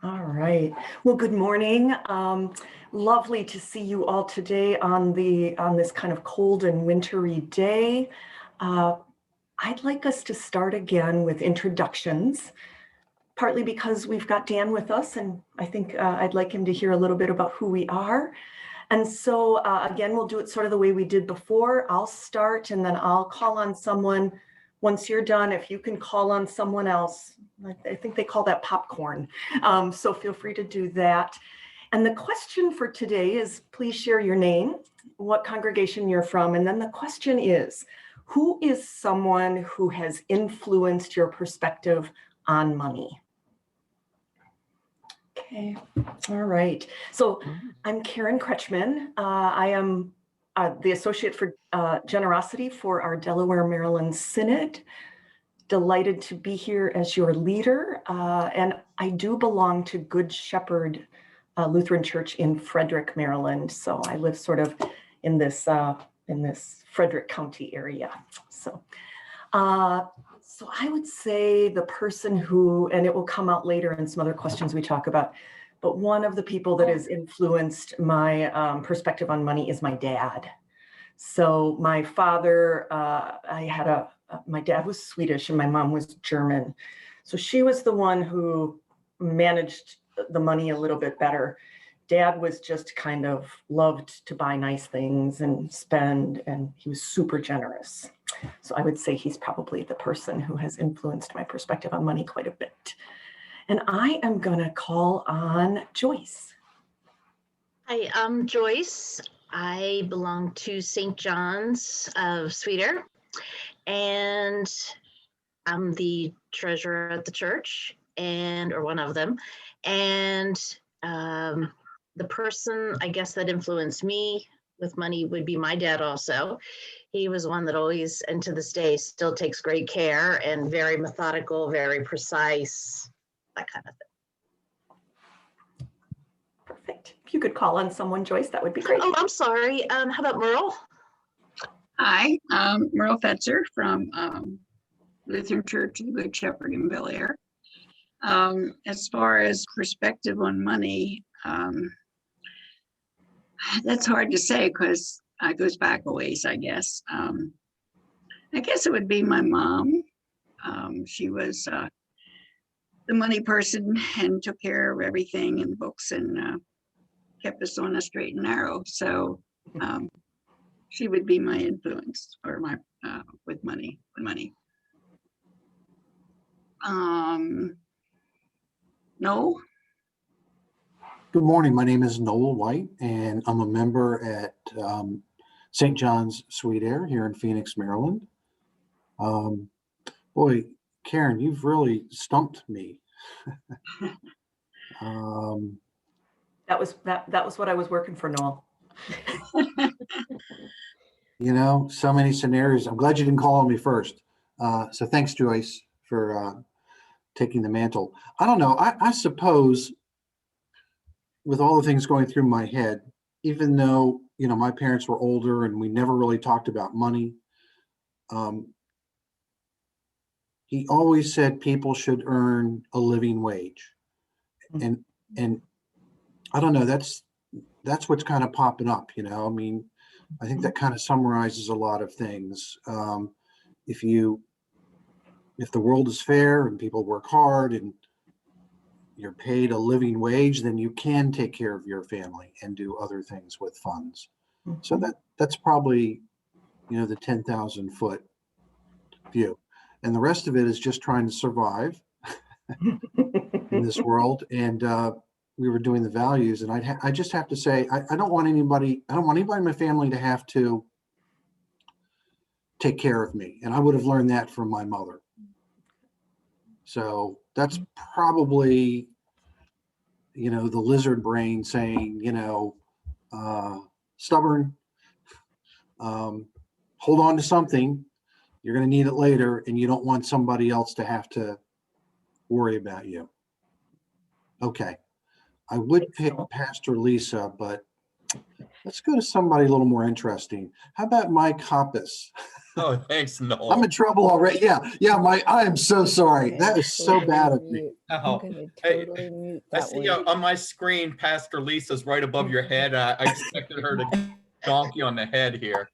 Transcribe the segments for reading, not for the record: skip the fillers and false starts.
All right. Well, good morning. Lovely to see you all today on this kind of cold and wintry day. I'd like us to start again with introductions, partly because we've got Dan with us, and I think I'd like him to hear a little bit about who we are. And so again, we'll do it sort of the way we did before. I'll start and then I'll call on someone. Once you're done, if you can call on someone else, I think they call that popcorn. So feel free to do that. And the question for today is, please share your name, what congregation you're from. And then the question is, who is someone who has influenced your perspective on money? Okay, all right. So I'm Karen Kretschmann. I am the Associate for Generosity for our Delaware-Maryland Synod. Delighted to be here as your leader. And I do belong to Good Shepherd Lutheran Church in Frederick, Maryland. So I live sort of in this Frederick County area. So I would say the person who, and it will come out later in some other questions we talk about, but one of the people that has influenced my perspective on money is my dad. So my father, my dad was Swedish and my mom was German. So she was the one who managed the money a little bit better. Dad was just kind of loved to buy nice things and spend, and he was super generous. So I would say he's probably the person who has influenced my perspective on money quite a bit. And I am going to call on Joyce. Hi, I'm Joyce. I belong to St. John's of Sweeter, and I'm the treasurer at the church, or one of them. And the person, I guess, that influenced me with money would be my dad also. He was one that always, and to this day, still takes great care and very methodical, very precise, that kind of thing. Perfect. If you could call on someone, Joyce, that would be great. Oh, I'm sorry. How about Merle? Hi, I'm Merle Fetzer from Lutheran Church of the Good Shepherd in Bel Air. As far as perspective on money, that's hard to say because it goes back a ways, I guess. I guess it would be my mom. She was the money person and took care of everything in the books and kept us on a straight and narrow. So she would be my influence or my with money. No. Good morning. My name is Noel White, and I'm a member at St. John's Sweet Air here in Phoenix, Maryland. Boy, Karen, you've really stumped me. That was what I was working for, Noel. You know, so many scenarios. I'm glad you didn't call on me first. So thanks, Joyce, for taking the mantle. I don't know. I suppose with all the things going through my head, even though, you know, my parents were older and we never really talked about money, he always said people should earn a living wage. And I don't know, that's what's kind of popping up, you know. I mean, I think that kind of summarizes a lot of things. If the world is fair and people work hard and you're paid a living wage, then you can take care of your family and do other things with funds. So that's probably, you know, the 10,000 foot view. And the rest of it is just trying to survive in this world. And we were doing the values, and I just have to say, I don't want anybody in my family to have to take care of me. And I would have learned that from my mother. So that's probably, you know, the lizard brain saying, you know, stubborn, hold on to something, you're going to need it later, and you don't want somebody else to have to worry about you. Okay. I would pick Pastor Lisa, but let's go to somebody a little more interesting. How about Mike Hoppus? Oh, thanks, I'm Noel. in trouble already. Yeah, I am so sorry. Okay, That is so totally bad of me. mute. Oh, I'm gonna hey, totally mute I that see one. on my screen, Pastor Lisa's right above your head. I expected her to donk you on the head here.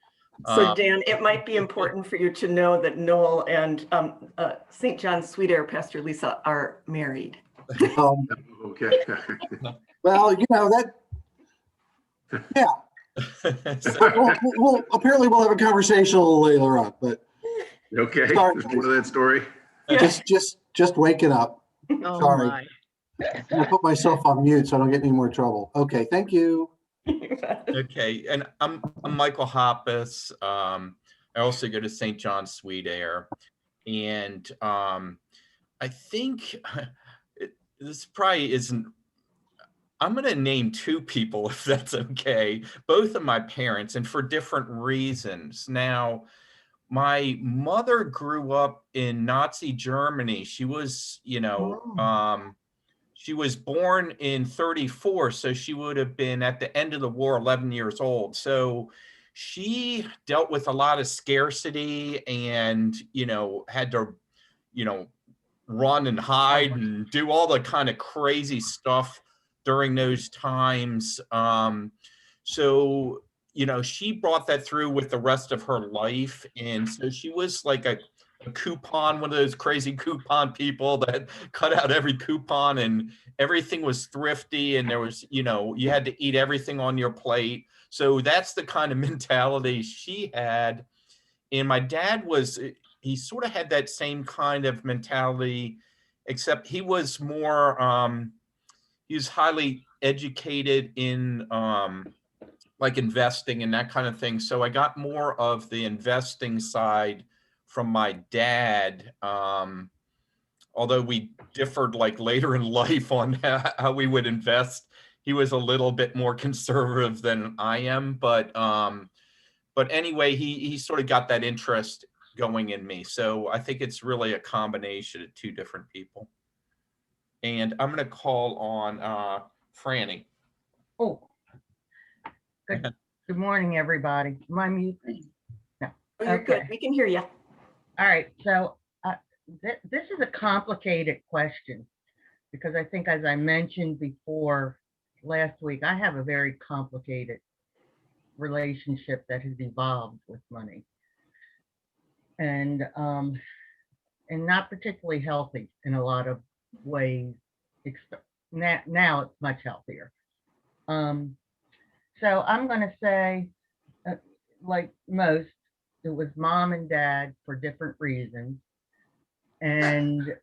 So Dan, it might be important for you to know that Noel and St. John Sweeter, Pastor Lisa, are married. Okay. Well, that, yeah. We'll apparently we'll have a conversation a little later on, but Okay. Sorry. There's more to that story. just waking up. Oh Sorry. my. I'm gonna put myself on mute so I don't get any more trouble. Okay, thank you. Okay, and I'm Michael Hoppus. I also go to St. John Sweet Air, and I think this probably isn't. I'm going to name two people if that's okay. Both of my parents, and for different reasons. Now, my mother grew up in Nazi Germany. She was, she was born in 34, so she would have been at the end of the war 11 years old. So she dealt with a lot of scarcity and, had to, run and hide and do all the kind of crazy stuff during those times. So, she brought that through with the rest of her life. And so she was like a coupon, one of those crazy coupon people that cut out every coupon, and everything was thrifty, and there was, you had to eat everything on your plate. So that's the kind of mentality she had. And my dad he sort of had that same kind of mentality, except he was more, he was highly educated in like investing and that kind of thing. So I got more of the investing side from my dad, although we differed like later in life on how we would invest. He was a little bit more conservative than I am, but anyway, he sort of got that interest going in me. So I think it's really a combination of two different people. And I'm going to call on Franny. Oh, good morning, everybody. Am I muted? No. Oh, you're good. Okay. We can hear you. All right. So this is a complicated question because I think, as I mentioned before last week, I have a very complicated relationship that has evolved with money, and not particularly healthy in a lot of ways. Now it's much healthier. So I'm going to say, like most, it was mom and dad for different reasons. And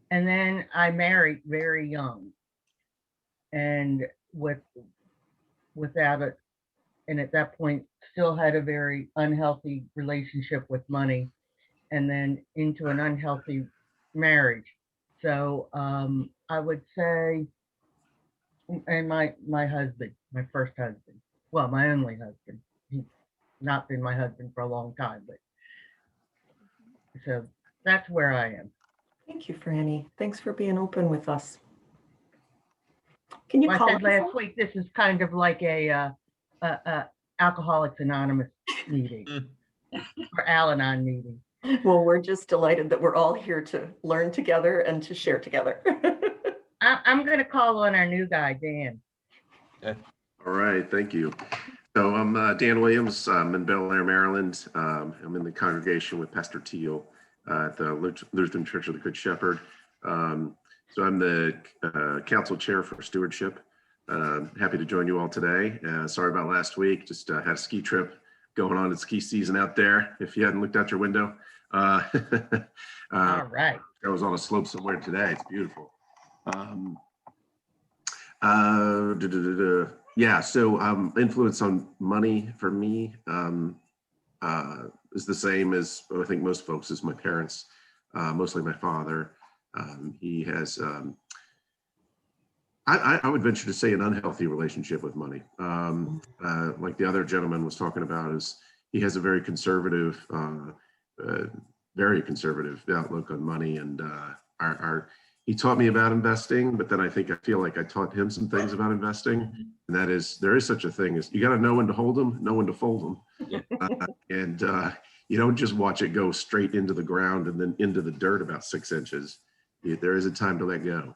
then I married very young and without it. And at that point, still had a very unhealthy relationship with money, and then into an unhealthy marriage. So I would say, and my husband, my first husband, well, my only husband, he's not been my husband for a long time, but so that's where I am. Thank you, Franny. Thanks for being open with us. Can you call I said last week, this is kind of like a Alcoholics Anonymous meeting or Al-Anon meeting. Well, we're just delighted that we're all here to learn together and to share together. I'm going to call on our new guy, Dan. All right. Thank you. So I'm Dan Williams. I'm in Delaware, Maryland. I'm in the congregation with Pastor Teal at the Lutheran Church of the Good Shepherd. So I'm the council chair for stewardship. Happy to join you all today. Sorry about last week. Just had a ski trip going on. It's ski season out there. If you hadn't looked out your window. All right. I was on a slope somewhere today. It's beautiful. Yeah, so influence on money for me is the same as I think most folks, is my parents, mostly my father. He has, I would venture to say, an unhealthy relationship with money. Like the other gentleman was talking about, is he has a very conservative outlook on money, and he taught me about investing, but then I feel like I taught him some things about investing, and that is, there is such a thing as you got to know when to hold them, know when to fold them. And you don't just watch it go straight into the ground and then into the dirt about 6 inches. There is a time to let go.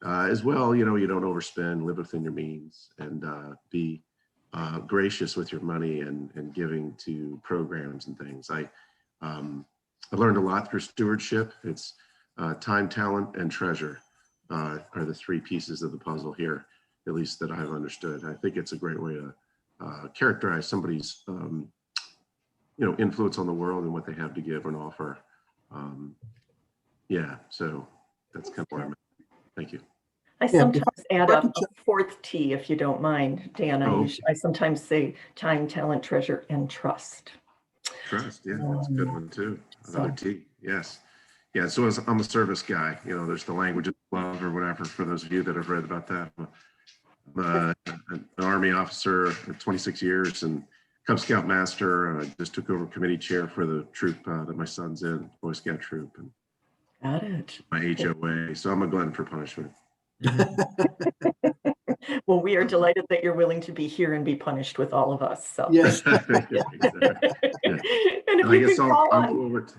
As well, you don't overspend, live within your means, and be gracious with your money and giving to programs and things. I learned a lot through stewardship. It's time, talent, and treasure are the 3 pieces of the puzzle here, at least that I've understood. I think it's a great way to characterize somebody's influence on the world and what they have to give and offer. Yeah, so that's kind of where I'm at. Thank you. I sometimes add a 4th T, if you don't mind, Dan. I sometimes say time, talent, treasure, and trust. Trust, yeah, that's a good one too. Another T, yes. Yeah, so I'm a service guy. There's the language of love or whatever, for those of you that have read about that. I'm an Army officer, 26 years, and Cub Scout master. I just took over committee chair for the troop that my son's in, Boy Scout troop. And got it. My HOA, so I'm a glutton for punishment. Well, we are delighted that you're willing to be here and be punished with all of us. So Yes. Yeah, exactly. Yeah. And if I we guess can I'll call go over to,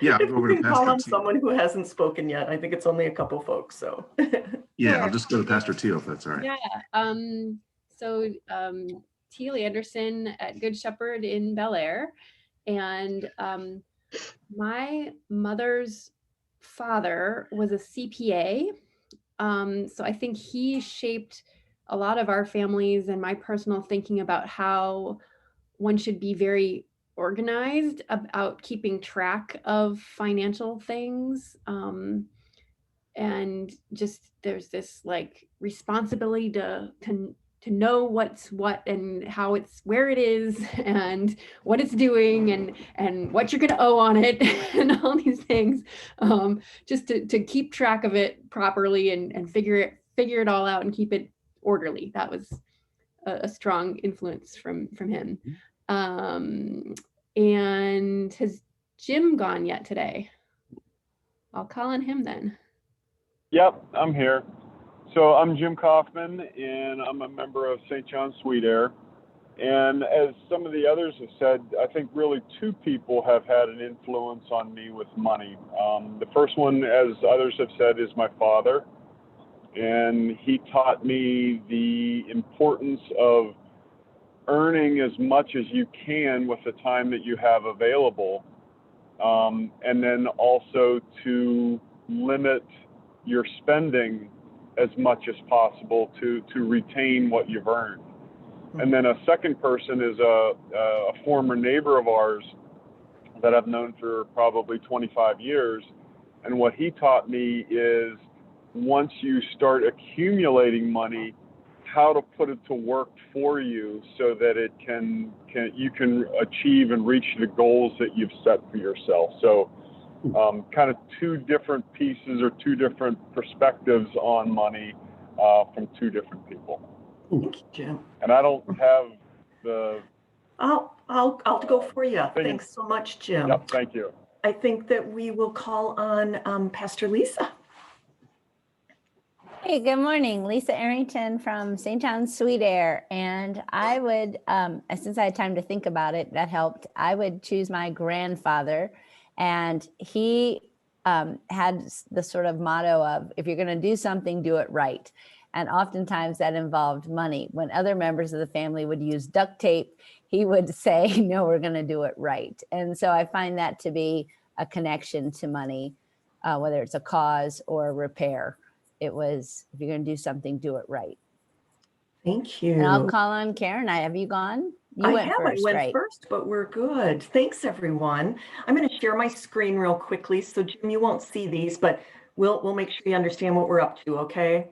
yeah, I'll if go over we to can call Pastor on Teal. someone who hasn't spoken yet, I think it's only a couple folks. So Yeah, Sure. I'll just go to Pastor Teal if that's all right. Yeah. So Teal Anderson at Good Shepherd in Bel Air, and my mother's father was a CPA. So I think he shaped a lot of our families and my personal thinking about how one should be very organized about keeping track of financial things. And just there's this like responsibility to know what's what and how it's where it is and what it's doing and what you're going to owe on it and all these things, just to keep track of it properly and figure it all out and keep it orderly. That was a strong influence from him. And has Jim gone yet today? I'll call on him then. Yep, I'm here. So I'm Jim Kaufman, and I'm a member of St. John's Sweet Air. And as some of the others have said, I think really 2 people have had an influence on me with money. The first one, as others have said, is my father. And he taught me the importance of earning as much as you can with the time that you have available. And then also to limit your spending as much as possible to retain what you've earned. And then a second person is a former neighbor of ours that I've known for probably 25 years. And what he taught me is once you start accumulating money, how to put it to work for you so that you can achieve and reach the goals that you've set for yourself. So kind of 2 different pieces or 2 different perspectives on money from 2 different people. thank you, Jim. And I don't have the. I'll go for you. Thanks so much, Jim. Yep, thank you. I think that we will call on Pastor Lisa. Hey, good morning. Lisa Arrington from St. John's Sweet Air. And I would, since I had time to think about it, that helped. I would choose my grandfather. And he had the sort of motto of, if you're going to do something, do it right. And oftentimes that involved money. When other members of the family would use duct tape, he would say, no, we're going to do it right. And so I find that to be a connection to money, whether it's a cause or a repair. It was, if you're going to do something, do it right. Thank you. And I'll call on Karen. Have you gone? You went first, went right? first, but we're good. Thanks, everyone. I'm going to share my screen real quickly. So Jim, you won't see these, but we'll make sure you understand what we're up to, okay?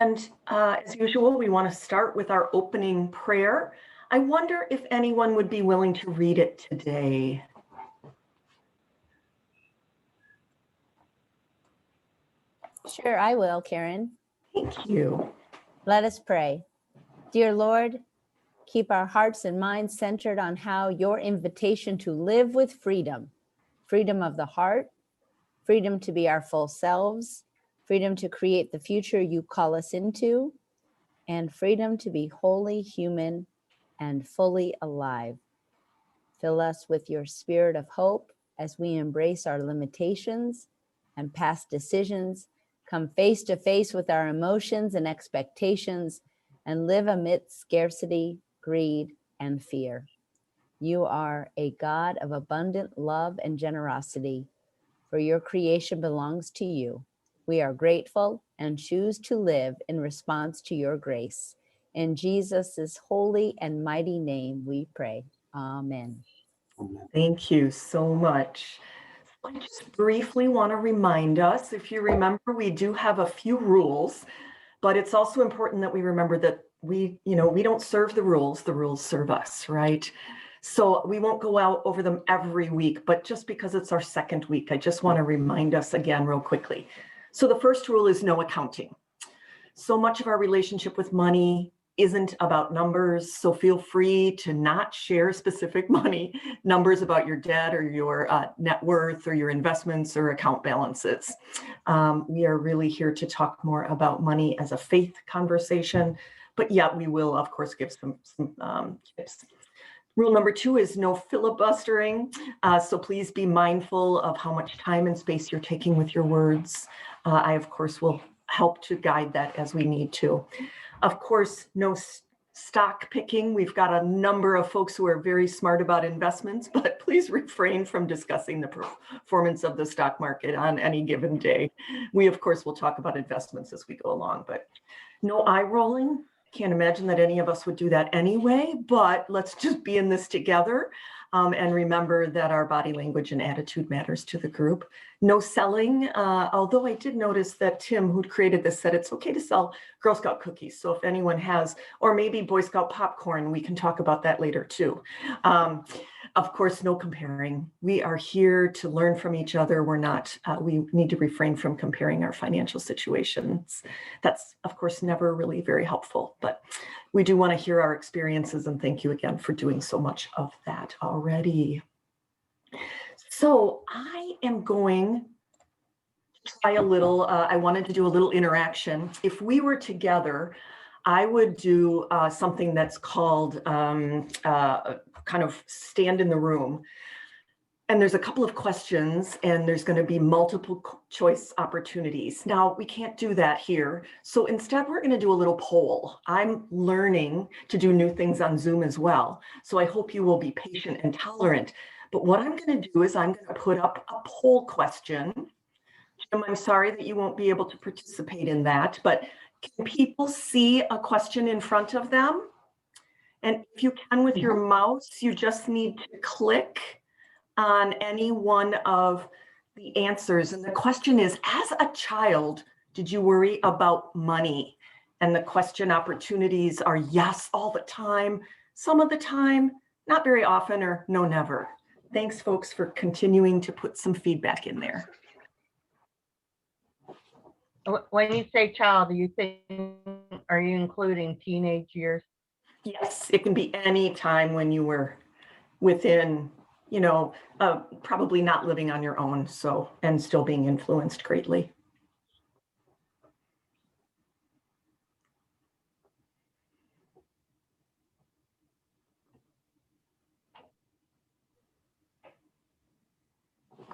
And as usual, we want to start with our opening prayer. I wonder if anyone would be willing to read it today. Sure, I will, Karen. Thank you. Let us pray. Dear Lord, keep our hearts and minds centered on how your invitation to live with freedom, freedom of the heart, freedom to be our full selves, freedom to create the future you call us into, and freedom to be wholly human and fully alive. Fill us with your spirit of hope as we embrace our limitations and past decisions, come face to face with our emotions and expectations, and live amidst scarcity, greed, and fear. You are a God of abundant love and generosity, for your creation belongs to you. We are grateful and choose to live in response to your grace. In Jesus' holy and mighty name we pray. Amen. Thank you so much. I just briefly want to remind us, if you remember, we do have a few rules, but it's also important that we remember that we don't serve the rules serve us, right? So we won't go out over them every week, but just because it's our second week, I just want to remind us again real quickly. So the first rule is no accounting. So much of our relationship with money isn't about numbers, so feel free to not share specific money numbers about your debt or your net worth or your investments or account balances. We are really here to talk more about money as a faith conversation, but yeah, we will of course give some tips. Rule number 2 is no filibustering. So please be mindful of how much time and space you're taking with your words. I, of course, will help to guide that as we need to. Of course, no stock picking. We've got a number of folks who are very smart about investments, but please refrain from discussing the performance of the stock market on any given day. We, of course, will talk about investments as we go along, but no eye rolling. Can't imagine that any of us would do that anyway, but let's just be in this together and remember that our body language and attitude matters to the group. No selling, although I did notice that Tim, who created this, said it's okay to sell Girl Scout cookies. So if anyone has, or maybe Boy Scout popcorn, we can talk about that later too. Of course, no comparing. We are here to learn from each other. We're not, we need to refrain from comparing our financial situations. That's, of course, never really very helpful, but we do want to hear our experiences, and thank you again for doing so much of that already. So I am going to try a little, I wanted to do a little interaction. If we were together, I would do something that's called kind of stand in the room. And there's a couple of questions and there's going to be multiple choice opportunities. Now, we can't do that here. So instead, we're going to do a little poll. I'm learning to do new things on Zoom as well. So I hope you will be patient and tolerant. But what I'm going to do is I'm going to put up a poll question. Jim, I'm sorry that you won't be able to participate in that, but can people see a question in front of them? And if you can with your mouse, you just need to click on any one of the answers. And the question is, as a child, did you worry about money? And the question opportunities are yes, all the time, some of the time, not very often, or no, never. Thanks, folks, for continuing to put some feedback in there. When you say child, are you including teenage years? Yes, it can be any time when you were within, probably not living on your own, so, and still being influenced greatly.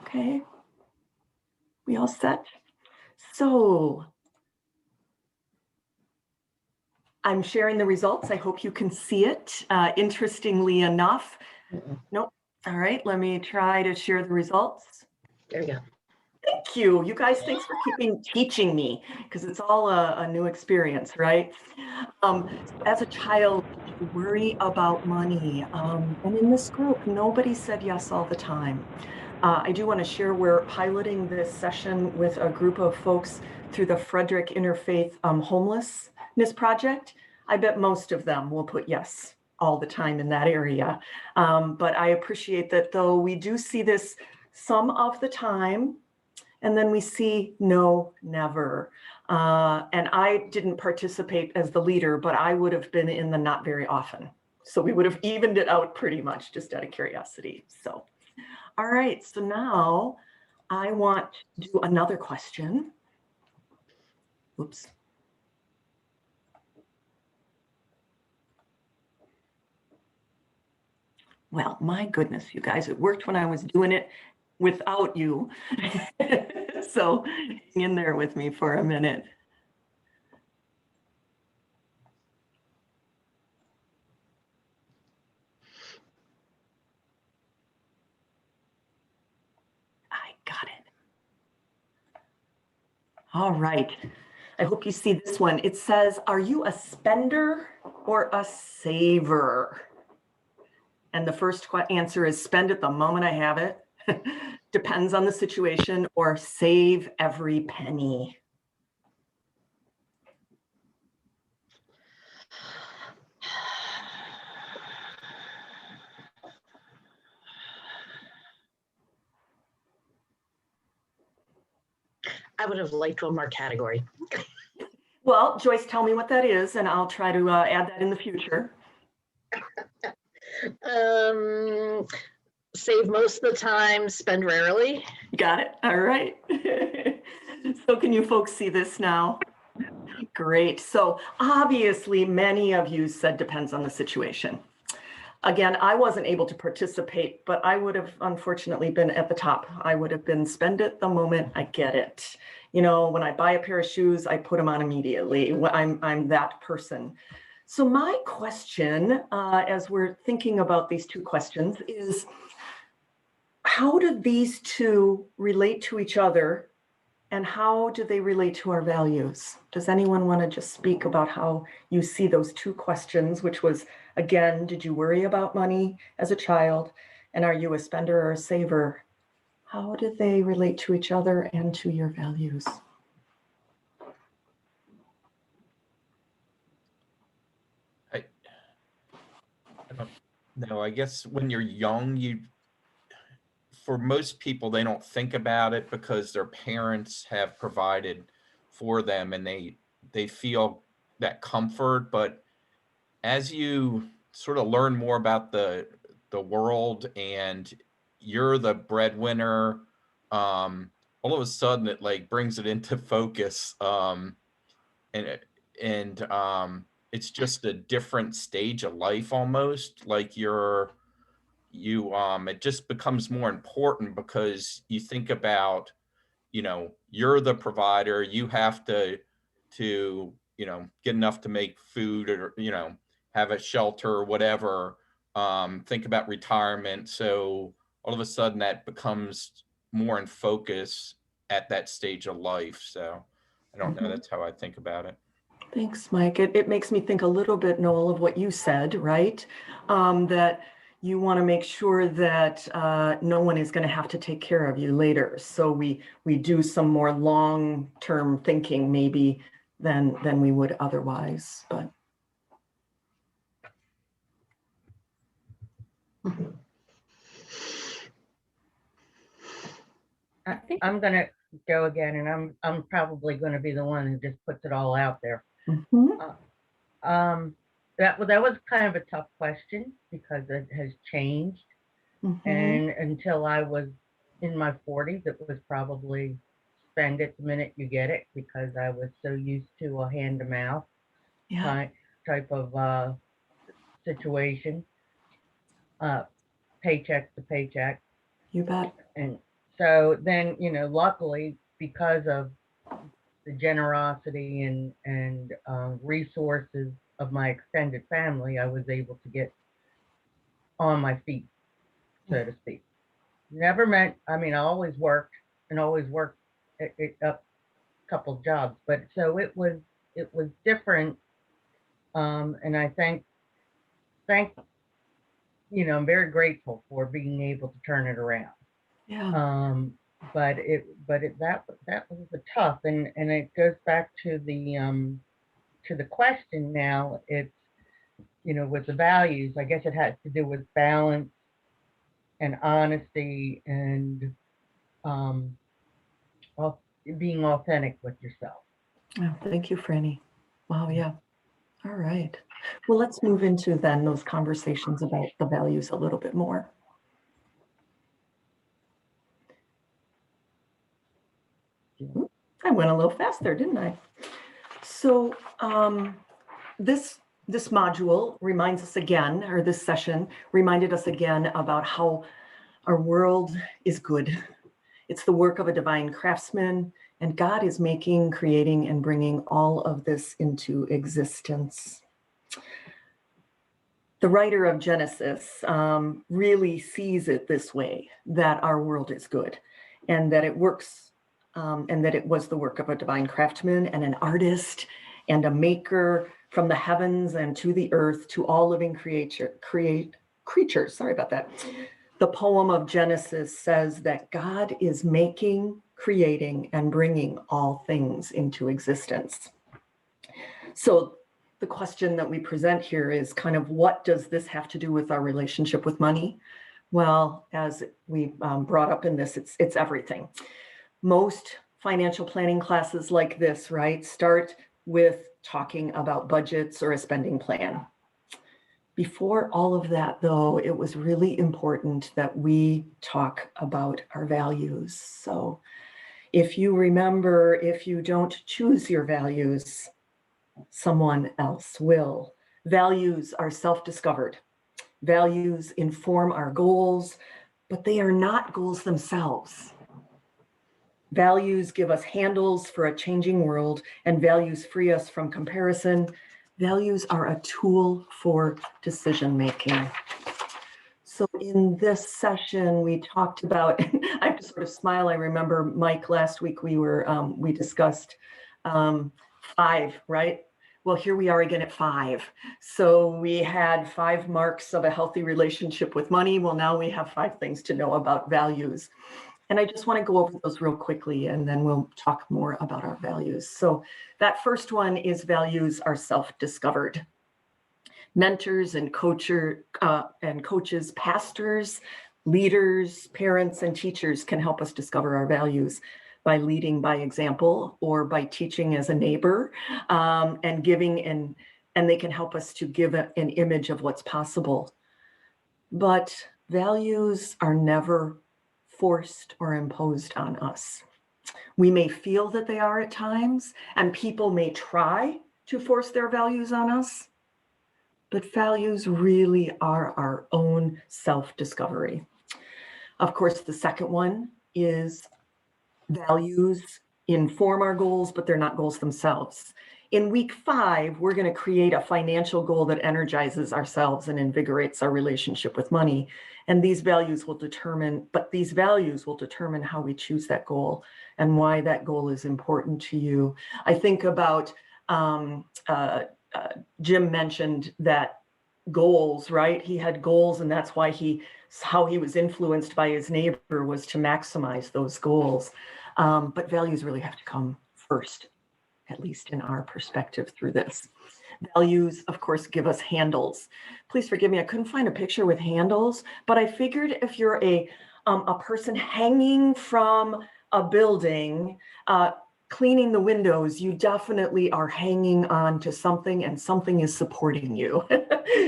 Okay, we all set? So I'm sharing the results. I hope you can see it. Interestingly enough, nope. All right, let me try to share the results. There we go. Thank you. You guys, thanks for teaching me, because it's all a new experience, right? As a child, did you worry about money? And in this group, nobody said yes all the time. I do want to share, we're piloting this session with a group of folks through the Frederick Interfaith Homelessness Project. I bet most of them will put yes all the time in that area. But I appreciate that, though we do see this some of the time, and then we see no, never. And I didn't participate as the leader, but I would have been in the not very often. So we would have evened it out pretty much just out of curiosity. So, all right, so now I want to do another question. Oops. Well, my goodness, you guys, it worked when I was doing it without you. So hang in there with me for a minute. I got it. All right. I hope you see this one. It says, are you a spender or a saver? And the first answer is spend it the moment I have it. Depends on the situation, or save every penny. I would have liked one more category. Well, Joyce, tell me what that is, and I'll try to add that in the future. Save most of the time, spend rarely. Got it. All right. So can you folks see this now? Great. So obviously, many of you said depends on the situation. Again, I wasn't able to participate, but I would have unfortunately been at the top. I would have been spend it the moment I get it. You know, when I buy a pair of shoes, I put them on immediately. I'm that person. So my question, as we're thinking about these two questions, is how do these two relate to each other, and how do they relate to our values? Does anyone want to just speak about how you see those two questions, which was, again, did you worry about money as a child? And are you a spender or a saver? How do they relate to each other and to your values? I don't know. I guess when you're young, for most people, they don't think about it because their parents have provided for them and they feel that comfort. But as you sort of learn more about the world and you're the breadwinner, all of a sudden it like brings it into focus. And it's just a different stage of life almost. Like it just becomes more important because you think about, you're the provider, you have to get enough to make food, or have a shelter or whatever. Think about retirement. So all of a sudden that becomes more in focus at that stage of life. So I don't know, that's how I think about it. Thanks, Mike. It makes me think a little bit, Noel, of what you said, right? That you want to make sure that no one is going to have to take care of you later. So we do some more long-term thinking maybe than we would otherwise. But I'm going to go again, and I'm probably going to be the one who just puts it all out there. That was kind of a tough question because it has changed. And until I was in my 40s, it was probably spend it the minute you get it, because I was so used to a hand to mouth type of situation, paycheck to paycheck. You bet. And so then, luckily, because of the generosity and resources of my extended family, I was able to get on my feet, so to speak. Never meant, I always worked up a couple of jobs, but so it was different. And I think, I'm very grateful for being able to turn it around. Yeah. But that was the tough, and it goes back to the question now. It's, with the values, I guess it has to do with balance and honesty and being authentic with yourself. Oh, thank you, Franny. Wow, yeah. All right. Well, let's move into then those conversations about the values a little bit more. I went a little fast there, didn't I? So this This module reminds us again, or this session reminded us again about how our world is good. It's the work of a divine craftsman, and God is making, creating, and bringing all of this into existence. The writer of Genesis really sees it this way, that our world is good and that it works, and that it was the work of a divine craftsman and an artist and a maker from the heavens and to the earth, to all living creatures. Sorry about that. The poem of Genesis says that God is making, creating, and bringing all things into existence. So the question that we present here is kind of, what does this have to do with our relationship with money? Well, as we brought up in this, it's everything. Most financial planning classes like this, right, start with talking about budgets or a spending plan. Before all of that, though, it was really important that we talk about our values. So if you remember, if you don't choose your values, someone else will. Values are self-discovered. Values inform our goals, but they are not goals themselves. Values give us handles for a changing world, and values free us from comparison. Values are a tool for decision-making. So in this session, we talked about, I have to sort of smile. I remember, Mike, last week we discussed 5, right? Well, here we are again at 5. So we had 5 marks of a healthy relationship with money. Well, now we have 5 things to know about values. And I just want to go over those real quickly, and then we'll talk more about our values. So that first one is values are self-discovered. Mentors and coaches, pastors, leaders, parents, and teachers can help us discover our values by leading by example or by teaching as a neighbor, and giving, and they can help us to give an image of what's possible. But values are never forced or imposed on us. We may feel that they are at times, and people may try to force their values on us, but values really are our own self-discovery. Of course, the second one is values inform our goals, but they're not goals themselves. In week 5, we're going to create a financial goal that energizes ourselves and invigorates our relationship with money. And these values will determine how we choose that goal and why that goal is important to you. I think about, Jim mentioned that goals, right? He had goals, and that's why how he was influenced by his neighbor was to maximize those goals. But values really have to come first, at least in our perspective through this. Values, of course, give us handles. Please forgive me, I couldn't find a picture with handles, but I figured if you're a person hanging from a building, cleaning the windows, you definitely are hanging on to something, and something is supporting you.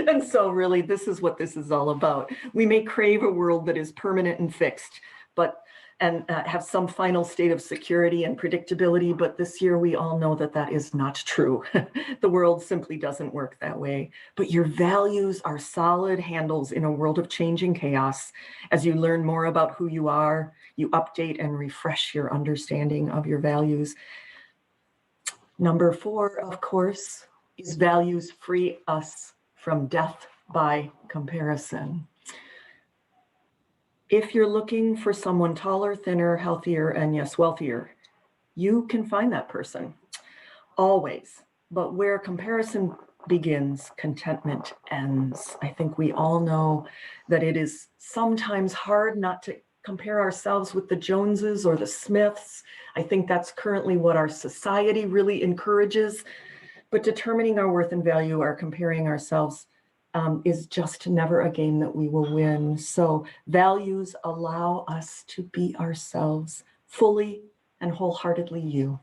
And so really, this is what this is all about. We may crave a world that is permanent and fixed, and have some final state of security and predictability, but this year we all know that that is not true. The world simply doesn't work that way. But your values are solid handles in a world of changing chaos. As you learn more about who you are, you update and refresh your understanding of your values. Number 4, of course, is values free us from death by comparison. If you're looking for someone taller, thinner, healthier, and yes, wealthier, you can find that person, always. But where comparison begins, contentment ends. I think we all know that it is sometimes hard not to compare ourselves with the Joneses or the Smiths. I think that's currently what our society really encourages. But determining our worth and value or comparing ourselves is just never a game that we will win. So values allow us to be ourselves, fully and wholeheartedly you.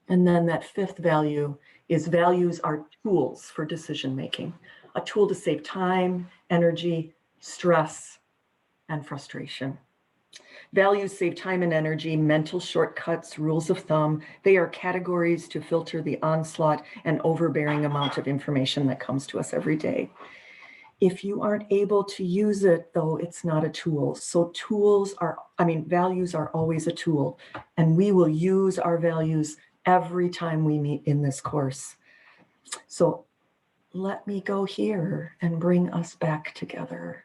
And then that 5th value is values are tools for decision making, a tool to save time, energy, stress, and frustration. Values save time and energy, mental shortcuts, rules of thumb. They are categories to filter the onslaught and overbearing amount of information that comes to us every day. If you aren't able to use it, though, it's not a tool. So values are always a tool, and we will use our values every time we meet in this course. So let me go here and bring us back together.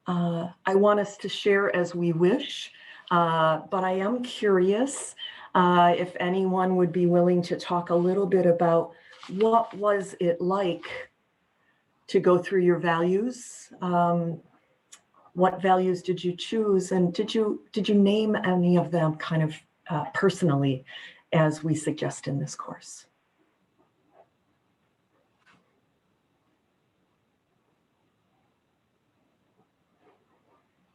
I want us to share as we wish, but I am curious if anyone would be willing to talk a little bit about what was it like to go through your values. What values did you choose, and did you name any of them kind of personally, as we suggest in this course?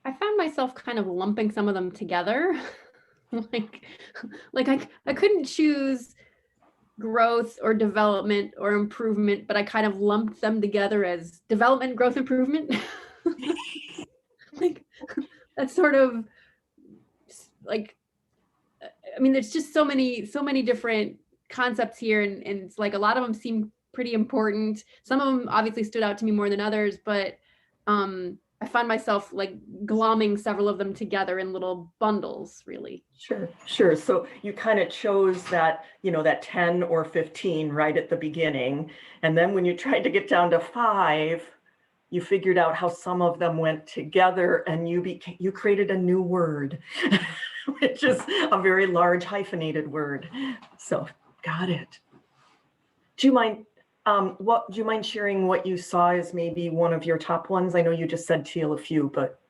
I found myself kind of lumping some of them together. like I couldn't choose growth or development or improvement, but I kind of lumped them together as development, growth, improvement. Like that's sort of like, I mean, there's just so many different concepts here, and it's like a lot of them seem pretty important. Some of them obviously stood out to me more than others, but I found myself like glomming several of them together in little bundles, really. Sure. So you kind of chose that, that 10 or 15 right at the beginning. And then when you tried to get down to 5, you figured out how some of them went together, and you created a new word, which is a very large hyphenated word. So got it. Do you mind sharing what you saw as maybe one of your top ones? I know you just said, Teal, a few, but.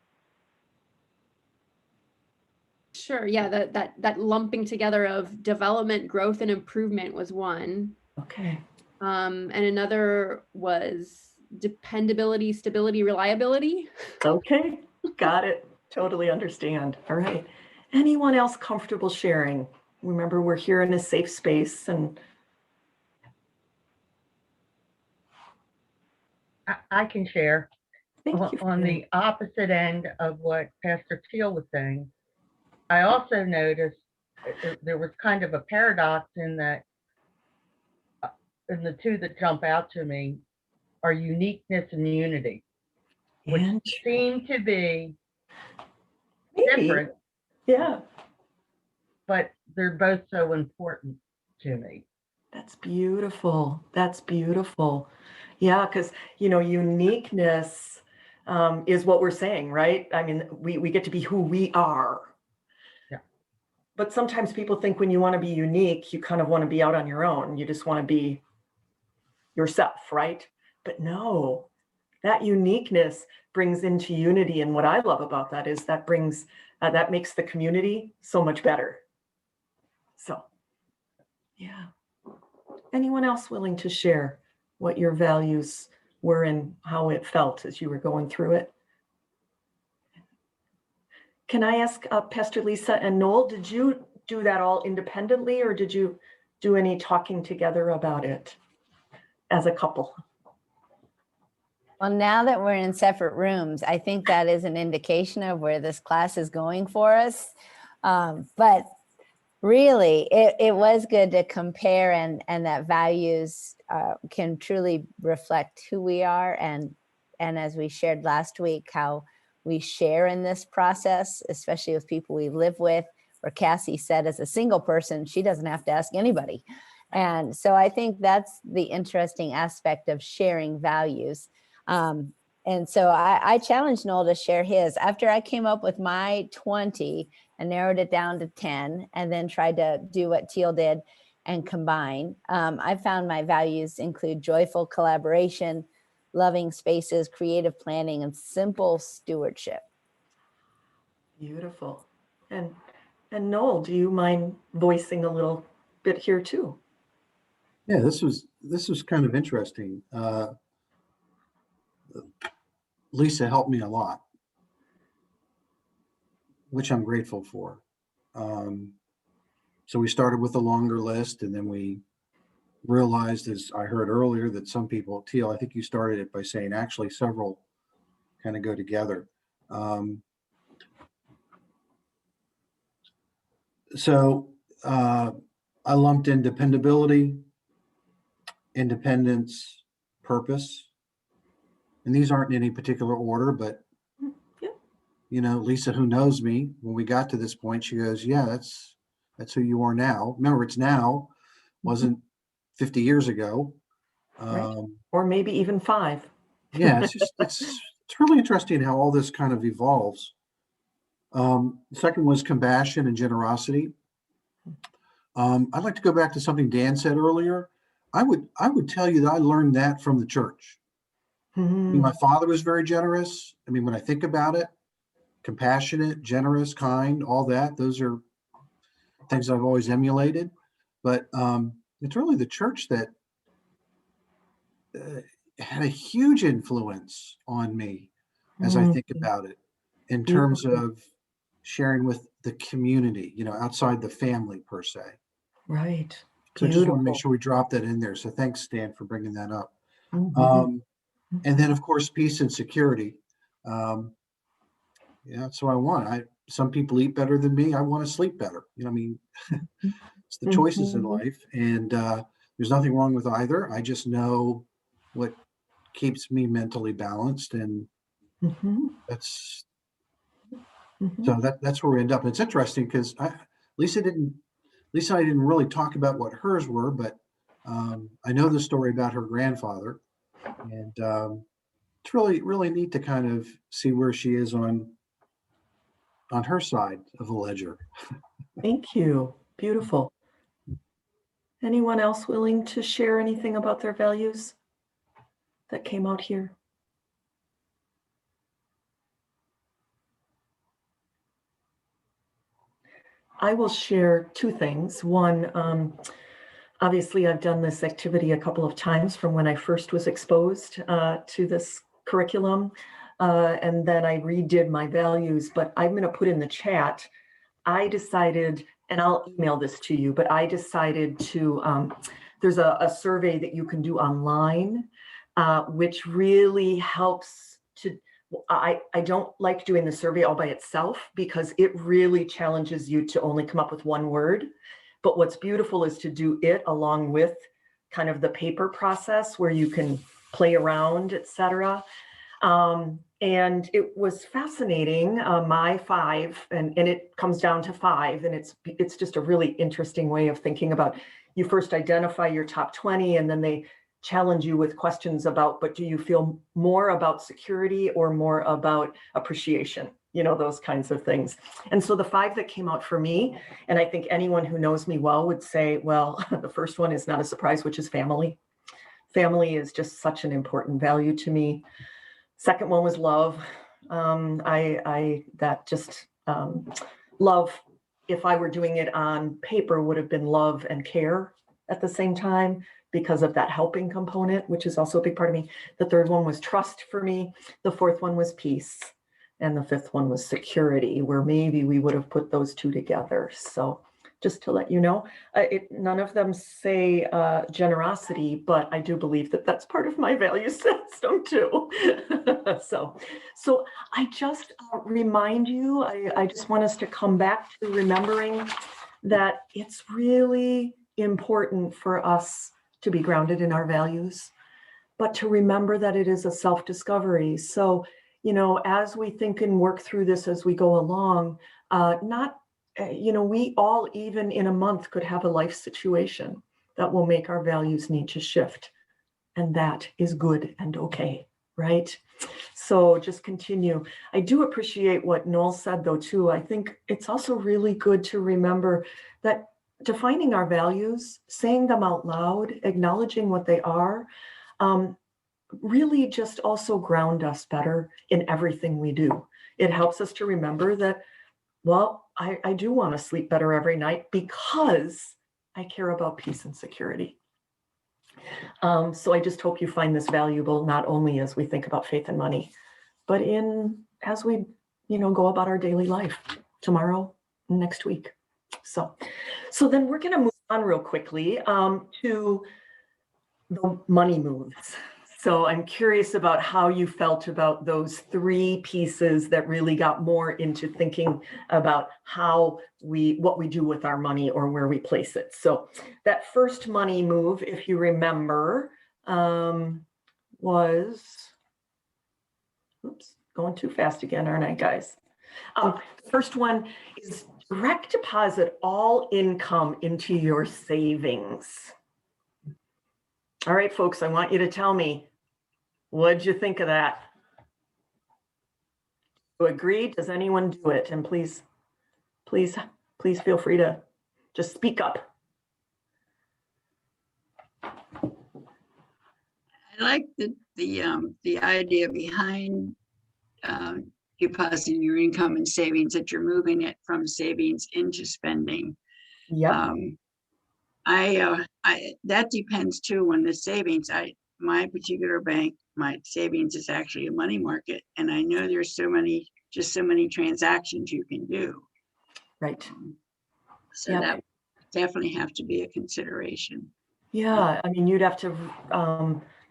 Sure, yeah, that lumping together of development, growth, and improvement was one. Okay. And another was dependability, stability, reliability. Okay, got it. Totally understand. All right. Anyone else comfortable sharing? Remember, we're here in a safe space, and I can share. thank you. On the opposite end of what Pastor Teal was saying, I also noticed there was kind of a paradox in that, in the two that jump out to me are uniqueness and unity, which seem to be different. Yeah. But they're both so important to me. That's beautiful. That's beautiful. Yeah, because, uniqueness is what we're saying, right? I mean, we get to be who we are. Yeah. But sometimes people think when you want to be unique, you kind of want to be out on your own. You just want to be yourself, right? But no, that uniqueness brings into unity. And what I love about that is that makes the community so much better. So, yeah. Anyone else willing to share what your values were and how it felt as you were going through it? Can I ask Pastor Lisa and Noel, did you do that all independently, or did you do any talking together about it as a couple? Well, now that we're in separate rooms, I think that is an indication of where this class is going for us. But really, it was good to compare, and that values can truly reflect who we are. And as we shared last week, how we share in this process, especially with people we live with, or Cassie said, as a single person, she doesn't have to ask anybody. And so I think that's the interesting aspect of sharing values. And so I challenged Noel to share his. After I came up with my 20 and narrowed it down to 10, and then tried to do what Teal did and combine, I found my values include joyful collaboration, loving spaces, creative planning, and simple stewardship. Beautiful. And Noel, do you mind voicing a little bit here too? Yeah, this was kind of interesting. Lisa helped me a lot, which I'm grateful for. So we started with a longer list, and then we realized, as I heard earlier, that some people, Teal, I think you started it by saying actually several kind of go together. So I lumped in dependability, independence, purpose. And these aren't in any particular order, but Yeah. you know, Lisa, who knows me, when we got to this point, she goes, yeah, that's who you are now. Remember, it's now, wasn't 50 years ago. Right. Or maybe even 5. Yeah, it's really interesting how all this kind of evolves. Second was compassion and generosity. I'd like to go back to something Dan said earlier. I would tell you that I learned that from the church. I mean, my father was very generous. I mean, when I think about it, compassionate, generous, kind, all that, those are things I've always emulated. But it's really the church that had a huge influence on me as I think about it, in terms of sharing with the community, you know, outside the family per se. Right. So I just want to make Beautiful. sure we drop that in there. So thanks, Stan, for bringing that up. Mhm. And then, of course, peace and security. Yeah, that's what I want. Some people eat better than me. I want to sleep better. You know, I mean, it's the choices in Mhm. life, and there's nothing wrong with either. I just know what keeps me mentally balanced, and Mhm. that's Mhm. so that's where we end up. And it's interesting because Lisa and I didn't really talk about what hers were, but I know the story about her grandfather, and it's really neat to kind of see where she is on her side of the ledger. Thank you. Beautiful. Anyone else willing to share anything about their values that came out here? I will share 2 things. One, obviously, I've done this activity a couple of times from when I first was exposed to this curriculum, and then I redid my values. But I'm going to put in the chat. I decided, and I'll email this to you, but I decided to. There's a survey that you can do online, which really helps to. I don't like doing the survey all by itself because it really challenges you to only come up with one word. But what's beautiful is to do it along with kind of the paper process where you can play around, et cetera. And it was fascinating, my 5, and it comes down to 5, and it's just a really interesting way of thinking about, you first identify your top 20, and then they challenge you with questions about, but do you feel more about security or more about appreciation? You know, those kinds of things. And so the 5 that came out for me, and I think anyone who knows me well would say, well, the first one is not a surprise, which is family. Family is just such an important value to me. Second one was love. Love, if I were doing it on paper, would have been love and care at the same time because of that helping component, which is also a big part of me. The third one was trust for me. The fourth one was peace. And the fifth one was security, where maybe we would have put those 2 together. So just to let you know, none of them say generosity, but I do believe that that's part of my value system too. So I just remind you, I just want us to come back to remembering that it's really important for us to be grounded in our values, but to remember that it is a self-discovery. So, you know, as we think and work through this as we go along, we all, even in a month, could have a life situation that will make our values need to shift. And that is good and okay, right? So just continue. I do appreciate what Noel said, though, too. I think it's also really good to remember that defining our values, saying them out loud, acknowledging what they are, really just also ground us better in everything we do. It helps us to remember that, well, I do want to sleep better every night because I care about peace and security. So I just hope you find this valuable, not only as we think about faith and money, but as we, go about our daily life tomorrow, next week. So then we're going to move on real quickly to the money moves. So I'm curious about how you felt about those three pieces that really got more into thinking about what we do with our money or where we place it. So that first money move, if you remember, was, oops, going too fast again, aren't I, guys? First one is direct deposit all income into your savings. All right, folks, I want you to tell me, what'd you think of that? You agree? Does anyone do it? And please feel free to just speak up. I like the idea behind depositing your income in savings, that you're moving it from savings into spending. Yep. That depends too on the savings. My particular bank, my savings is actually a money market, and I know there's so many transactions you can do. Right. So Yep. that definitely have to be a consideration. Yeah, I mean, you'd have to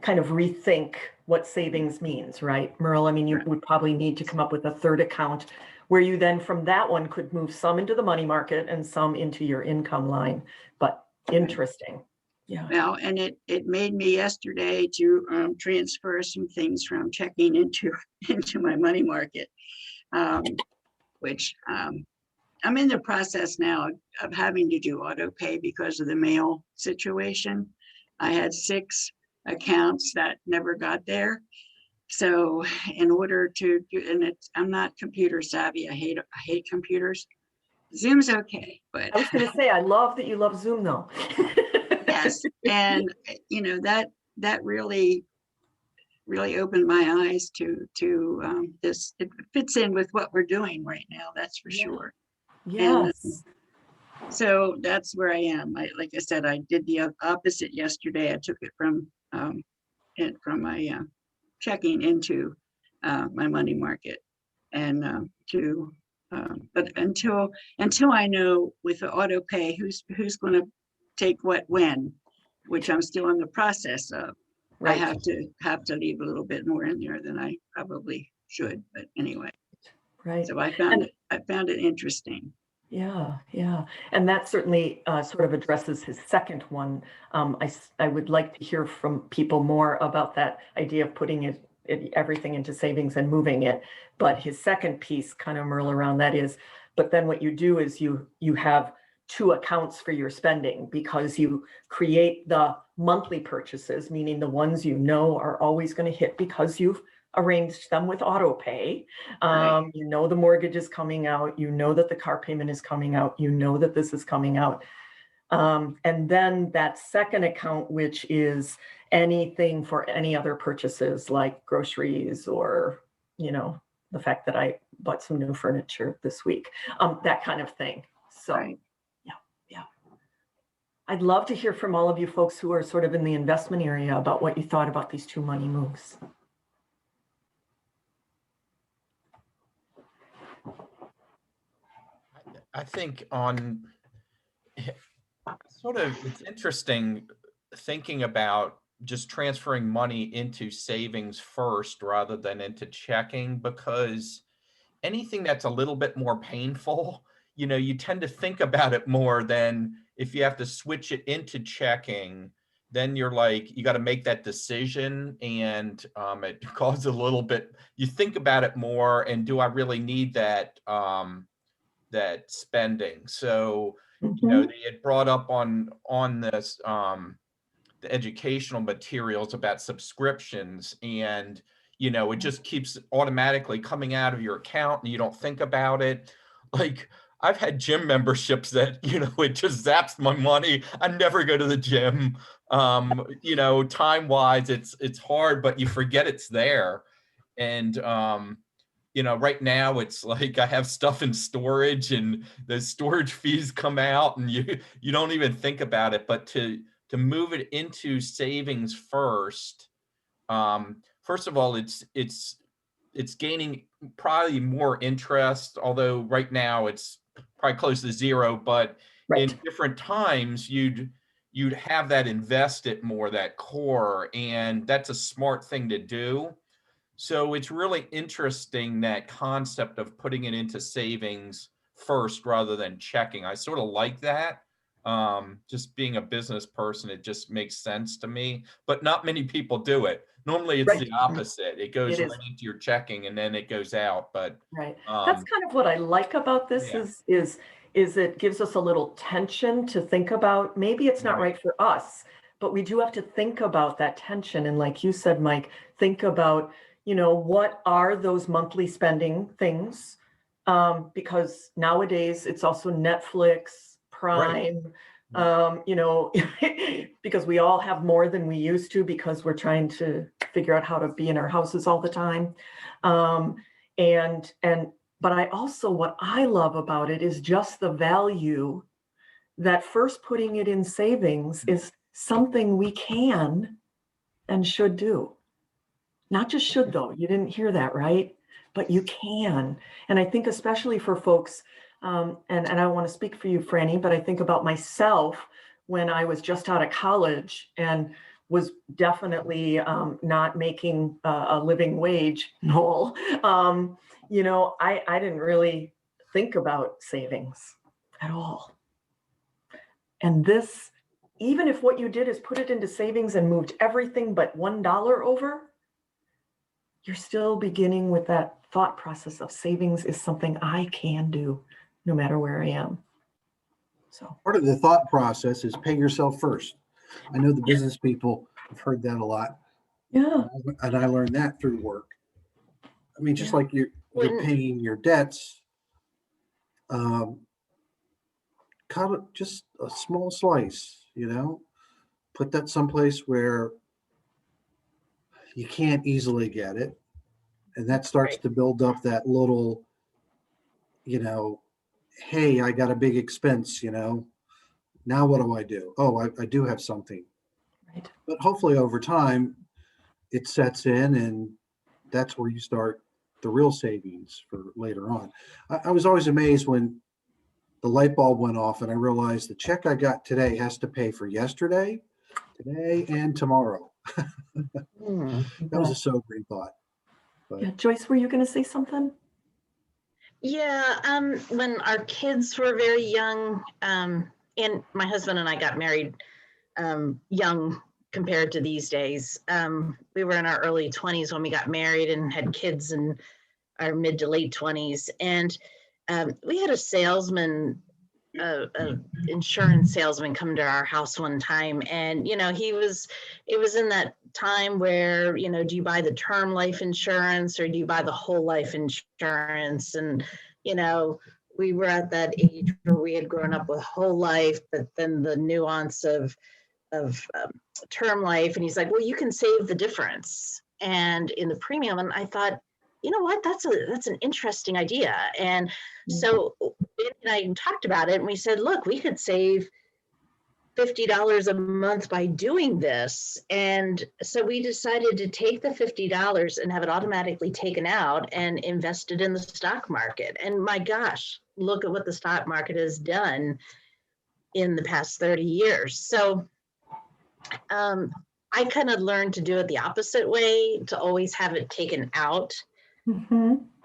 kind of rethink what savings means, right, Merle? I mean, you would probably need to come up with a third account where you then from that one could move some into the money market and some into your income line. But interesting. Yeah. Well, and it made me yesterday to transfer some things from checking into my money market, which I'm in the process now of having to do auto pay because of the mail situation. I had 6 accounts that never got there. So in order to do, and I'm not computer savvy. I hate computers. Zoom's okay, but I was going to say, I love that you love Zoom though. yes. And that really opened my eyes to this. It fits in with what we're doing right now. That's for sure. Yes. And so that's where I am. Like I said, I did the opposite yesterday. I took it from my checking into my money market, and but until I know with the auto pay who's going to take what when, which I'm still in the process of. Right. I have to leave a little bit more in there than I probably should, but anyway. Right. So I found it interesting. Yeah, yeah. And that certainly sort of addresses his second one. I would like to hear from people more about that idea of putting everything into savings and moving it. But his second piece, kind of Merle around that is, but then what you do is you have 2 accounts for your spending, because you create the monthly purchases, meaning the ones you know are always going to hit because you've arranged them with auto pay. Right. You know the mortgage is coming out, you know that the car payment is coming out, you know that this is coming out. And then that second account, which is anything for any other purchases like groceries or, the fact that I bought some new furniture this week, that kind of thing. So, right. Yeah. I'd love to hear from all of you folks who are sort of in the investment area about what you thought about these 2 money moves. I think it's interesting thinking about just transferring money into savings first rather than into checking, because anything that's a little bit more painful, you tend to think about it more than if you have to switch it into checking. Then you're like, you got to make that decision, and it causes a little bit, you think about it more, and do I really need that that spending? So they had brought up on this the educational materials about subscriptions, and it just keeps automatically coming out of your account and you don't think about it. Like, I've had gym memberships that it just zaps my money. I never go to the gym. Time wise it's hard, but you forget it's there. And right now it's like I have stuff in storage and the storage fees come out and you don't even think about it. But to move it into savings first, first of all, it's gaining probably more interest, although right now it's probably close to 0, but right. In different times you'd you'd have that invested more, that core, and that's a smart thing to do. So it's really interesting, that concept of putting it into savings first rather than checking. I sort of like that. Just being a business person, it just makes sense to me, but not many people do it. Normally it's Right. the opposite. It goes It is. right into your checking and then it goes out. But Right. That's kind of what I like about this yeah. is it gives us a little tension to think about. Maybe it's not Right. right for us, but we do have to think about that tension. And like you said, Mike, think about, what are those monthly spending things? Because nowadays it's also Netflix, Prime, because we all have more than we used to because we're trying to figure out how to be in our houses all the time. But I also, what I love about it is just the value that first putting it in savings is something we can and should do. Not just should though, you didn't hear that, right? But you can. And I think especially for folks, and I don't want to speak for you, Franny, but I think about myself when I was just out of college and was definitely not making a living wage, Noel. I didn't really think about savings at all. And this, even if what you did is put it into savings and moved everything but $1 over, you're still beginning with that thought process of savings is something I can do no matter where I am. So Part of the thought process is pay yourself first. I know the business people have heard that a lot. yeah, And I learned that through work. I mean, just Yeah. like you're paying your debts, cut it just a small slice, put that someplace where you can't easily get it. And that starts to build up that little, hey, I got a big expense, now what do I do? Oh, I do have something. right. But hopefully over time, it sets in, and that's where you start the real savings for later on. I was always amazed when the light bulb went off and I realized the check I got today has to pay for yesterday, today, and tomorrow. That was a sobering thought. But Yeah, Joyce, were you going to say something? Yeah, when our kids were very young, and my husband and I got married young compared to these days. We were in our early 20s when we got married and had kids in our mid to late 20s. And we had a salesman, insurance salesman come to our house one time. And, it was in that time where, do you buy the term life insurance or do you buy the whole life insurance? And, we were at that age where we had grown up with whole life, but then the nuance of term life. And he's like, well, you can save the difference and in the premium. And I thought, you know what, that's an interesting idea. And so I talked about it and we said, look, we could save $50 a month by doing this. And so we decided to take the $50 and have it automatically taken out and invested in the stock market. And my gosh, look at what the stock market has done in the past 30 years. So I kind of learned to do it the opposite way, to always have it taken out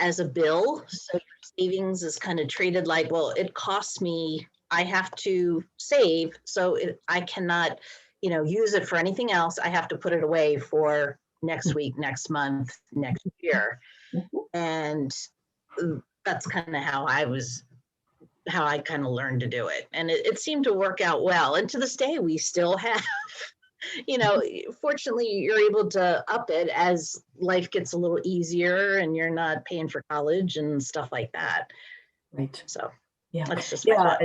as a bill. So your savings is kind of treated like, well, it costs me, I have to save. So I cannot, use it for anything else. I have to put it away for next week, next month, next year. And that's kind of how I kind of learned to do it. And it seemed to work out well. And to this day, we still have, fortunately, you're able to up it as life gets a little easier and you're not paying for college and stuff like that. Right. So yeah, that's just my thought.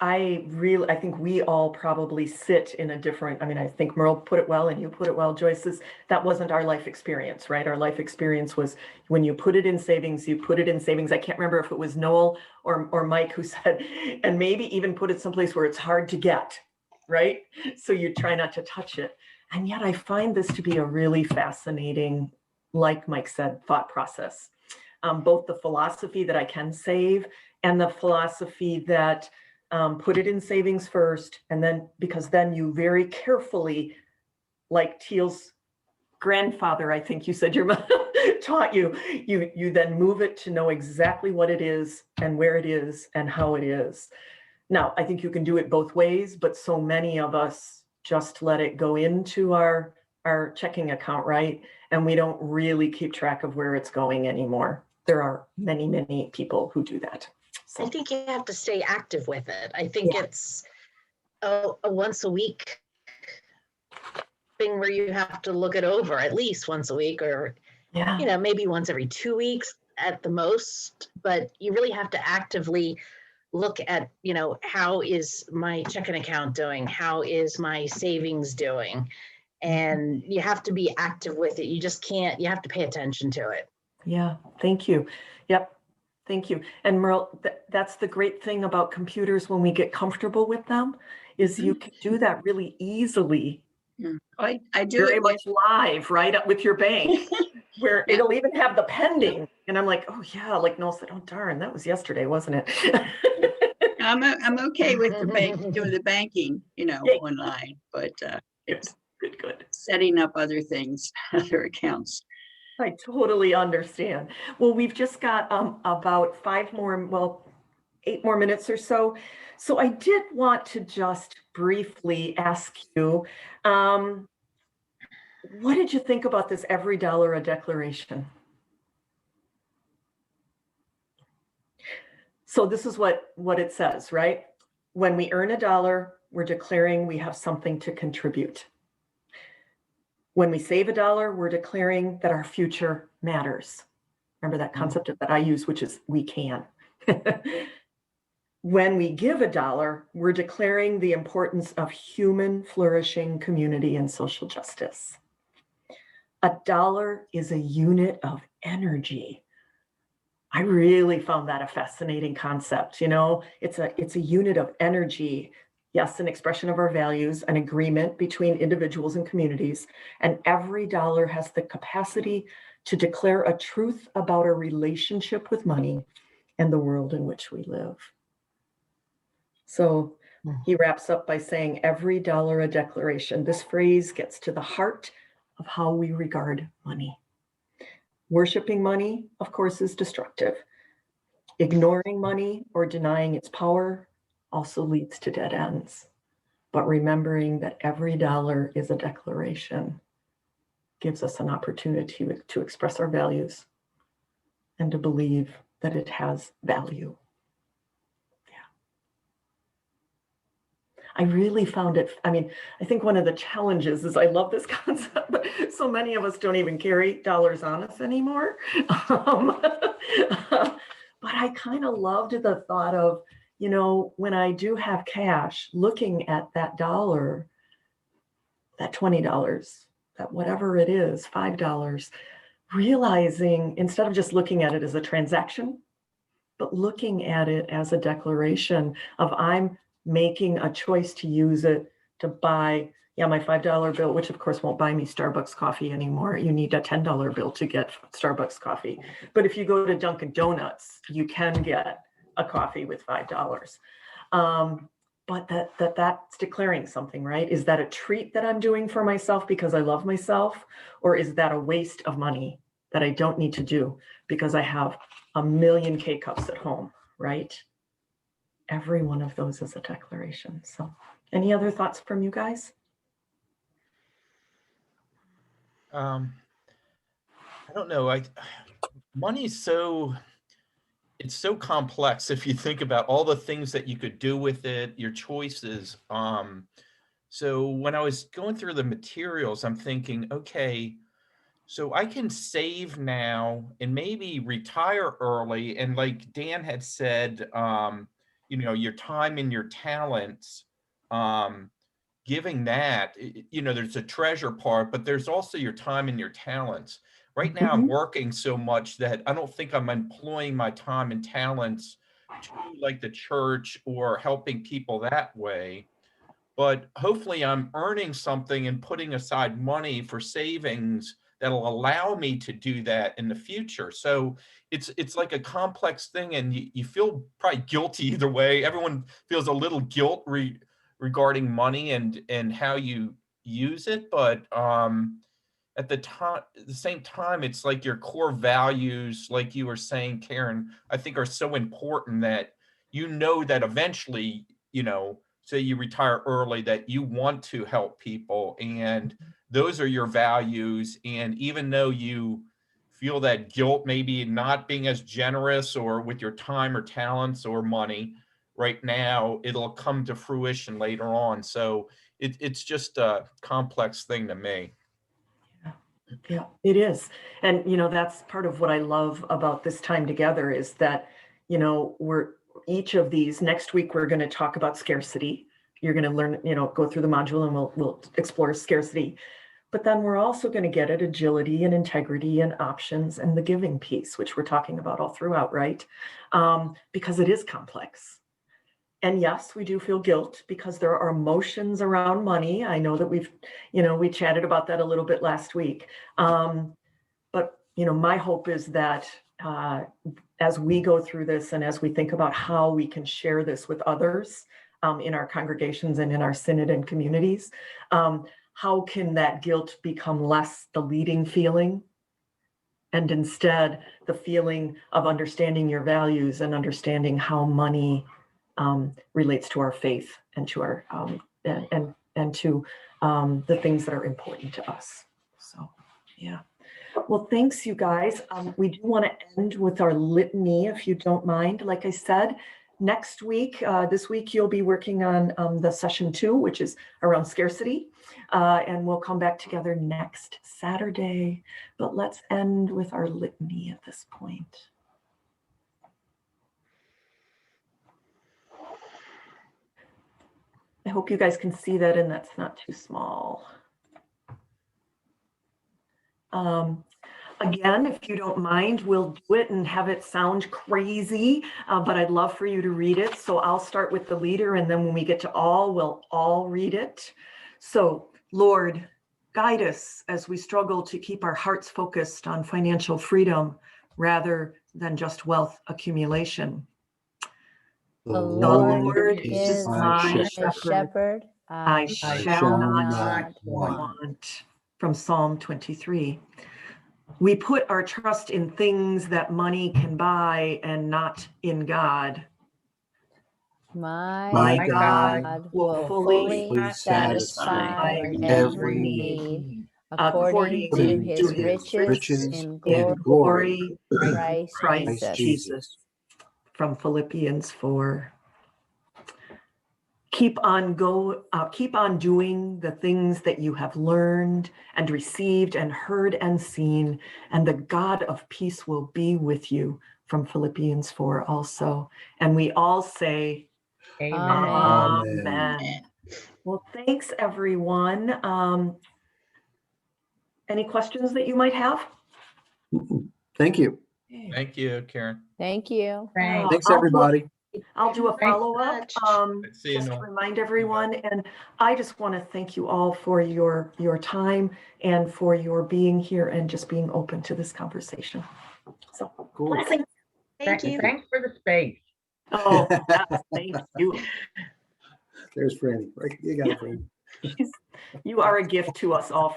I think we all probably sit in a different, I think Merle put it well and you put it well, Joyce, that wasn't our life experience, right? Our life experience was when you put it in savings, you put it in savings. I can't remember if it was Noel or Mike who said, and maybe even put it someplace where it's hard to get, right? So you try not to touch it. And yet I find this to be a really fascinating, like Mike said, thought process. Both the philosophy that I can save and the philosophy that Put it in savings first, and then, because then you very carefully, like Teal's grandfather, I think you said your mom taught you, you then move it to know exactly what it is and where it is and how it is. Now, I think you can do it both ways, but so many of us just let it go into our checking account, right? And we don't really keep track of where it's going anymore. There are many, many people who do that. I think you have to stay active with it. I think it's a once a week thing where you have to look it over at least once a week, or maybe once every 2 weeks at the most. But you really have to actively look at, how is my checking account doing? How is my savings doing? And you have to be active with it. You just can't, you have to pay attention to it. Yeah, thank you. Yep. Thank you. And Merle, that's the great thing about computers when we get comfortable with them, is you can do that really easily. Yeah. I do very it much live, right, up with your bank, where it'll even have the pending. And I'm like, oh yeah, like Noel said, oh darn, that was yesterday, wasn't it? I'm okay with the bank, doing the banking, online, but it's good. Setting up other things, other accounts. I totally understand. Well, we've just got about 8 more minutes or so. So I did want to just briefly ask you, what did you think about this every dollar a declaration? So this is what it says, right? When we earn $1, we're declaring we have something to contribute. When we save $1, we're declaring that our future matters. Remember that concept that I use, which is we can. When we give $1, we're declaring the importance of human flourishing, community, and social justice. $1 is a unit of energy. I really found that a fascinating concept. It's a unit of energy. Yes, an expression of our values, an agreement between individuals and communities, and every dollar has the capacity to declare a truth about our relationship with money and the world in which we live. So he wraps up by saying, every dollar a declaration. This phrase gets to the heart of how we regard money. Worshipping money, of course, is destructive. Ignoring money or denying its power also leads to dead ends. But remembering that every dollar is a declaration gives us an opportunity to express our values and to believe that it has value. I really found it, I think one of the challenges is I love this concept, but so many of us don't even carry dollars on us anymore. But I kind of loved the thought of, when I do have cash, looking at that dollar, that $20, that whatever it is, $5, realizing, instead of just looking at it as a transaction, but looking at it as a declaration of I'm making a choice to use it to buy, my $5 bill, which of course won't buy me Starbucks coffee anymore. You need a $10 bill to get Starbucks coffee. But if you go to Dunkin' Donuts, you can get a coffee with $5. But that's declaring something, right? Is that a treat that I'm doing for myself because I love myself? Or is that a waste of money that I don't need to do because I have a million K-cups at home, right? Every one of those is a declaration. So any other thoughts from you guys? I don't know. Money's it's so complex if you think about all the things that you could do with it, your choices. So when I was going through the materials, I'm thinking, okay, so I can save now and maybe retire early. And like Dan had said, your time and your talents, giving that, there's a treasure part, but there's also your time and your talents. Right now, I'm working so much that I don't think I'm employing my time and talents to like the church or helping people that way. But hopefully I'm earning something and putting aside money for savings that'll allow me to do that in the future. So it's like a complex thing, and you feel probably guilty either way. Everyone feels a little guilt regarding money and how you use it, but at the same time, it's like your core values, like you were saying, Karen, I think are so important that you know that eventually, say you retire early, that you want to help people, and those are your values. And even though you feel that guilt, maybe not being as generous or with your time or talents or money right now, it'll come to fruition later on. So it's just a complex thing to me. Yeah, it is. And, that's part of what I love about this time together is that, we're each of these, next week, we're going to talk about scarcity. You're going to learn, go through the module and we'll explore scarcity. But then we're also going to get at agility and integrity and options and the giving piece, which we're talking about all throughout, right? Because it is complex. And yes, we do feel guilt because there are emotions around money. I know that we chatted about that a little bit last week. But, my hope is that as we go through this and as we think about how we can share this with others in our congregations and in our synod and communities, how can that guilt become less the leading feeling and instead the feeling of understanding your values and understanding how money relates to our faith and to our and to the things that are important to us. So, yeah. Well, thanks, you guys. We do want to end with our litany, if you don't mind. Like I said, next week, this week, you'll be working on the session 2, which is around scarcity. And we'll come back together next Saturday. But let's end with our litany at this point. I hope you guys can see that and that's not too small. Again, if you don't mind, we'll do it and have it sound crazy, but I'd love for you to read it. So I'll start with the leader, and then when we get to all, we'll all read it. So, Lord, guide us as we struggle to keep our hearts focused on financial freedom rather than just wealth accumulation. The Lord is my my shepherd. I shall not want. want. From Psalm 23. We put our trust in things that money can buy and not in God. My God God will fully satisfy every need according to his riches in glory, Christ Jesus. From Philippians 4. Keep on doing the things that you have learned and received and heard and seen, and the God of peace will be with you. From Philippians 4 also. And we all say, Amen. Amen. Well, thanks, everyone. Any questions that you might have? Thank you. Thank you, Karen. Thank you. Thanks, everybody. I'll do a follow-up, See you, just to Noel. remind everyone. And I just want to thank you all for your time and for your being here and just being open to this conversation. So, Cool. blessings. Thank you. Thanks for the space. Oh, yes, thank you. There's Franny. Right? You got it, Franny. You are a gift to us all.